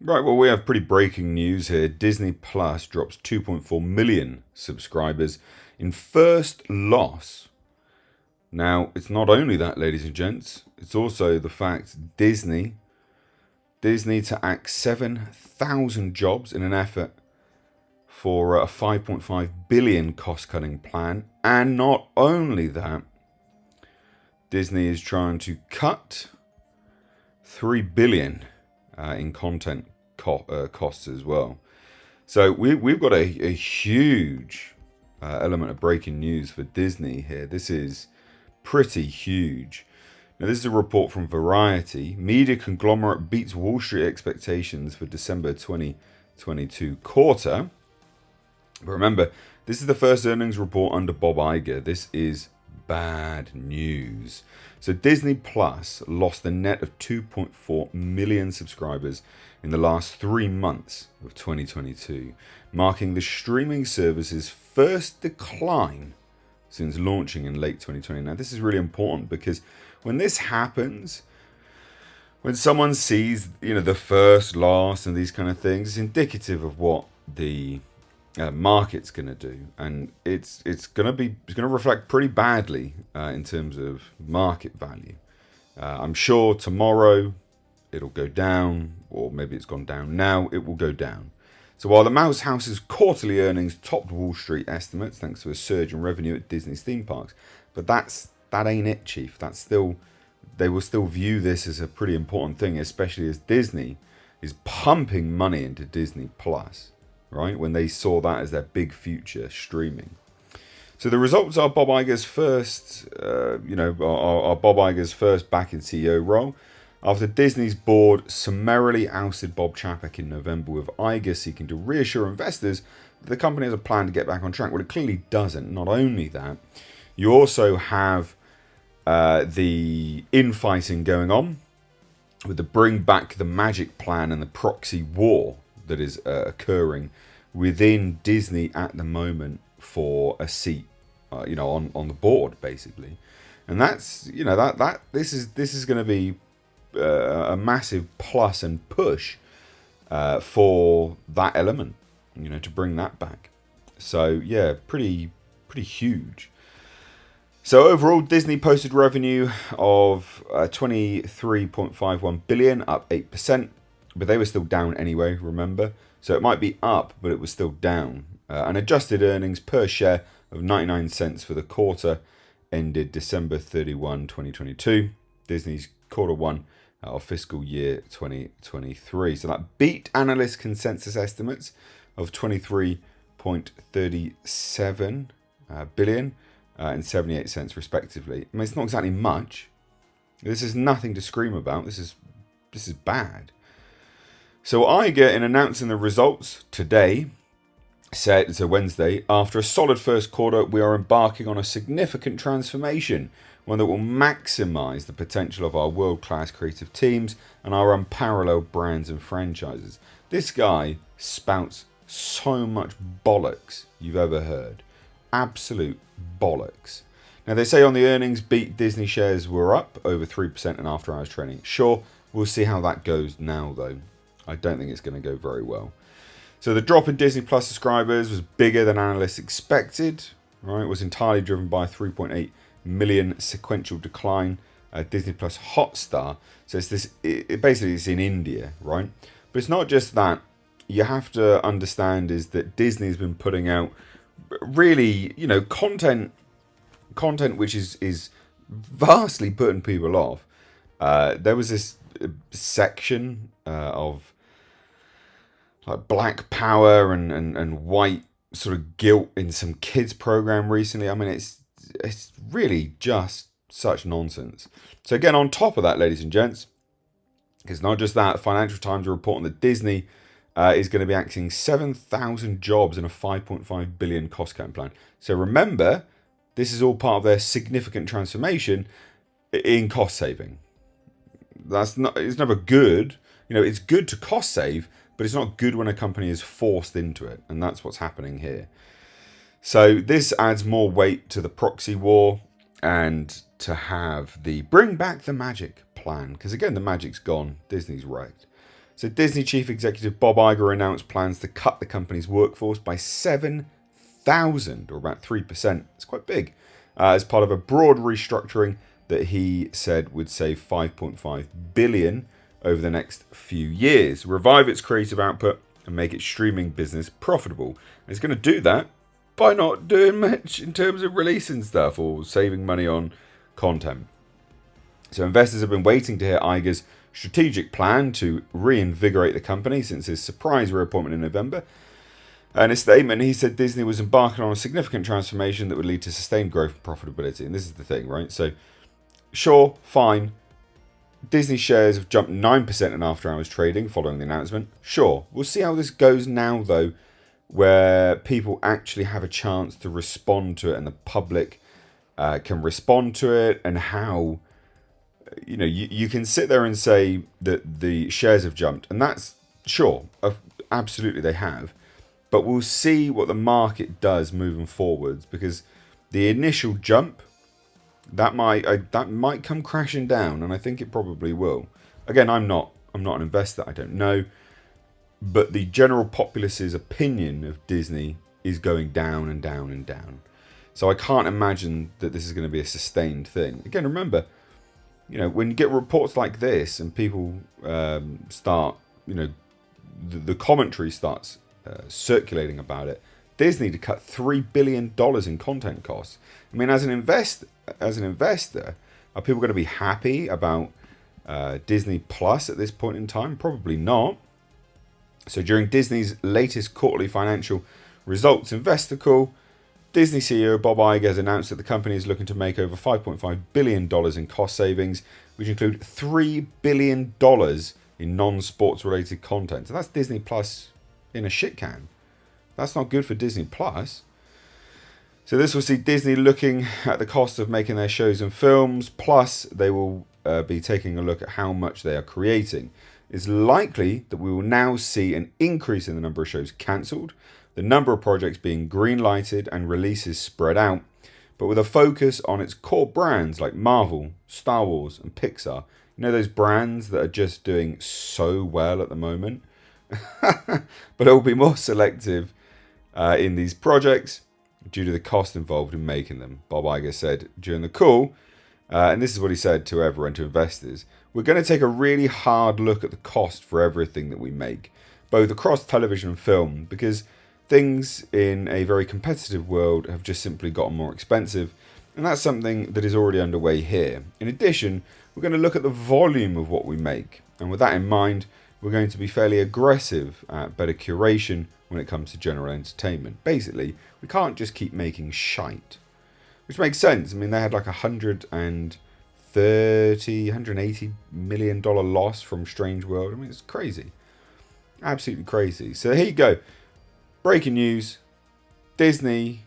Right, well, we have pretty breaking news here. Disney Plus drops 2.4 million subscribers in first loss. Now, it's not only that, ladies and gents, it's also the fact Disney to axe 7,000 jobs in an effort for a 5.5 billion cost-cutting plan. And not only that, Disney is trying to cut 3 billion in content costs as well. So we've got a huge element of breaking news for Disney here. This is pretty huge. Now, this is a report from Variety. Media conglomerate beats Wall Street expectations for December 2022 quarter. But remember, this is the first earnings report under Bob Iger. This is bad news. So Disney Plus lost the net of 2.4 million subscribers in the last 3 months of 2022, marking the streaming service's first decline since launching in late 2020. Now, this is really important because when this happens, when someone sees, the first loss and these kind of things, it's indicative of what the market's going to do, and it's going to reflect pretty badly in terms of market value. I'm sure tomorrow it'll go down, or maybe it's gone down now. It will go down. So while the Mouse House's quarterly earnings topped Wall Street estimates thanks to a surge in revenue at Disney's theme parks, but that ain't it, Chief. They will still view this as a pretty important thing, especially as Disney is pumping money into Disney Plus. Right, when they saw that as their big future streaming. So the results are Bob Iger's first, are Bob Iger's first back in CEO role, after Disney's board summarily ousted Bob Chapek in November, with Iger seeking to reassure investors that the company has a plan to get back on track. Well, it clearly doesn't. Not only that, you also have the infighting going on with the Bring Back the Magic plan and the proxy war that is occurring within Disney at the moment for a seat, on the board, basically, and that's this is going to be a massive plus and push for that element, to bring that back. So yeah, pretty huge. So overall, Disney posted revenue of 23.51 billion, up 8%. But they were still down anyway, remember? So it might be up, but it was still down. And adjusted earnings per share of 99 cents for the quarter ended December 31, 2022. Disney's quarter one of fiscal year 2023. So that beat analyst consensus estimates of 23.37 billion and 78 cents respectively. I mean, it's not exactly much. This is nothing to scream about. This is bad. So Iger, in announcing the results today, said, it's a Wednesday, after a solid first quarter, we are embarking on a significant transformation, one that will maximize the potential of our world-class creative teams and our unparalleled brands and franchises. This guy spouts so much bollocks you've ever heard. Absolute bollocks. Now, they say on the earnings beat, Disney shares were up over 3% in after-hours trading. Sure, we'll see how that goes now, though. I don't think it's going to go very well. So the drop in Disney Plus subscribers was bigger than analysts expected. Right, it was entirely driven by a 3.8 million sequential decline. Disney Plus Hotstar. So it basically it's in India, right? But it's not just that. You have to understand is that Disney's been putting out really, content which is vastly putting people off. There was this section of like black power and white sort of guilt in some kids program recently. I mean, it's really just such nonsense. So again, on top of that, ladies and gents, it's not just that. Financial Times are reporting that Disney is going to be axing 7,000 jobs in a 5.5 billion cost-cutting plan. So remember, this is all part of their significant transformation in cost saving. It's never good. It's good to cost save, but it's not good when a company is forced into it, and that's what's happening here. So this adds more weight to the proxy war and to have the Bring Back the Magic plan, because again, the magic's gone. Disney's wrecked. So Disney chief executive Bob Iger announced plans to cut the company's workforce by 7,000, or about 3%. It's quite big, as part of a broad restructuring that he said would save 5.5 billion over the next few years, revive its creative output, and make its streaming business profitable. And it's going to do that by not doing much in terms of releasing stuff or saving money on content. So investors have been waiting to hear Iger's strategic plan to reinvigorate the company since his surprise reappointment in November. In a statement, he said Disney was embarking on a significant transformation that would lead to sustained growth and profitability. And this is the thing, right? So, sure, fine. Disney shares have jumped 9% in after-hours trading following the announcement. Sure, we'll see how this goes now, though, where people actually have a chance to respond to it and the public can respond to it, and how, you know, you can sit there and say that the shares have jumped, and that's sure, absolutely they have. But we'll see what the market does moving forwards, because the initial jump, that might come crashing down, and I think it probably will. Again, I'm not an investor, I don't know, but the general populace's opinion of Disney is going down and down and down. So I can't imagine that this is going to be a sustained thing. Again, remember, you know, when you get reports like this and people start, you know, the commentary starts circulating about it, Disney to cut $3 billion in content costs. I mean, as an investor, are people going to be happy about Disney Plus at this point in time? Probably not. So during Disney's latest quarterly financial results investor call, Disney CEO Bob Iger has announced that the company is looking to make over $5.5 billion in cost savings, which include $3 billion in non-sports related content. So that's Disney Plus in a shit can. That's not good for Disney Plus. So this will see Disney looking at the cost of making their shows and films, plus they will be taking a look at how much they are creating. It's likely that we will now see an increase in the number of shows cancelled, the number of projects being green-lighted and releases spread out, but with a focus on its core brands like Marvel, Star Wars and Pixar. You know, those brands that are just doing so well at the moment? But it will be more selective in these projects due to the cost involved in making them, Bob Iger said during the call. And this is what he said to everyone, to investors. We're going to take a really hard look at the cost for everything that we make, both across television and film, because things in a very competitive world have just simply gotten more expensive. And that's something that is already underway here. In addition, we're going to look at the volume of what we make. And with that in mind, we're going to be fairly aggressive at better curation when it comes to general entertainment. Basically, we can't just keep making shite. Which makes sense. I mean, they had like $180 million loss from Strange World. I mean, it's crazy. Absolutely crazy. So here you go. Breaking news. Disney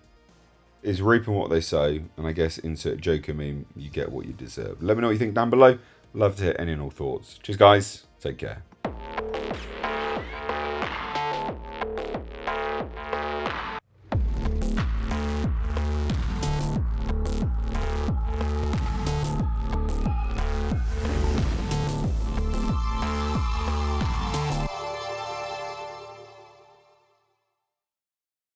is reaping what they sow. And I guess insert Joker meme, you get what you deserve. Let me know what you think down below. Love to hear any and all thoughts. Cheers, guys. Take care.